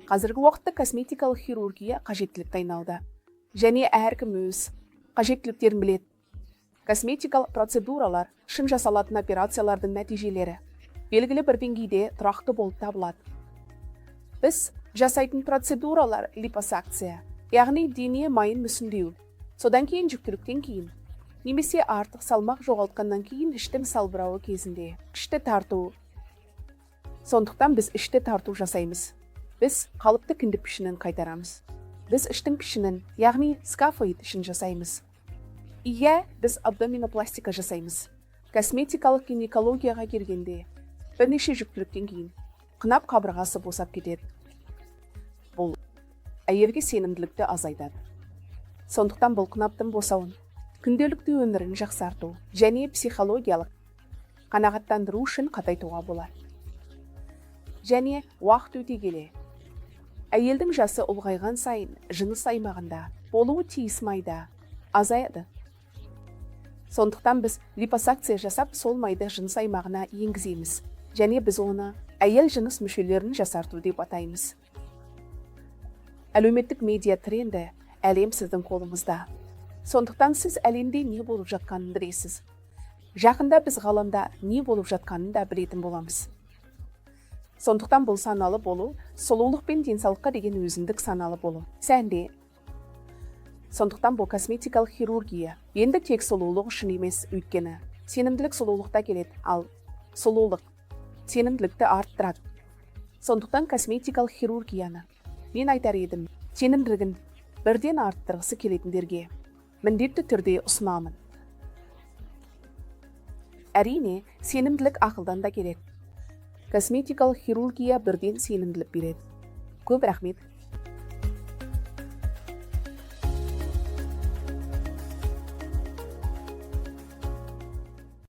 Қазіргі уақытта косметикалық хирургия қажеттілікті айналды. Және әркім өз қажеттіліктерін біледі. Косметикалық процедуралар шын жасалатын операциялардың нәтижелері белгілі бір деңгейде тұрақты болып табылады. Біз жасайтын процедуралар липосакция, яғни дене майын мүсіндеу, содан кейін жүктіліктен кейін, немесе артық салмақ жоғалтқаннан кейін іштің салбырауы кезінде ішті тарту. Сондықтан біз ішті тарту жасаймыз. Біз қалыпты кіндік пішінін қайтарамыз. Біз іштің пішінін, яғни скафоид ішін жасаймыз. Біз абдоминопластика жасаймыз. Косметикалық гинекологияға келгенде бірнеше жүктіліктен кейін қынап қабырғасы босап кетеді. Бұл әйелге сенімділікті азайтады. Сондықтан бұл қынаптың босауын, күнделікті өмірін жақсарту және психологиялық қанағаттандыру үшін қатайтуға болады. Және уақыт өте келе, әйелдің жасы ұлғайған сайын жыныс аймағында болуы тиіс майда азаяды. Сондықтан біз липосакция жасап сол майды жыныс аймағына енгіземіз. Және біз оны әйел жыныс мүшелерін жасарту деп атаймыз. Әлеуметтік медиа тренді әлем сіздің қолыңызда. Сондықтан сіз әлемде не болып жатқанын білесіз. Жақында біз ғаламда не болып жатқанын да білетін боламыз. Сондықтан бұл саналы болу, сұлулық пен денсаулыққа деген өзіндік саналы болу. Сәнде. Сондықтан бұл косметикалық хирургия енді тек сұлулық үшін емес, өйткені сенімділік сұлулықта келеді, ал сұлулық сенімділікті арттырады. Сондықтан косметикалық хирургияны мен айтар едім, сенімділігін бірден арттырғысы келетіндерге міндетті түрде ұсынамын. Әрине, сенімділік ақылдан да керек. Косметикалық хирургия бірден сенімділік береді. Көп рахмет.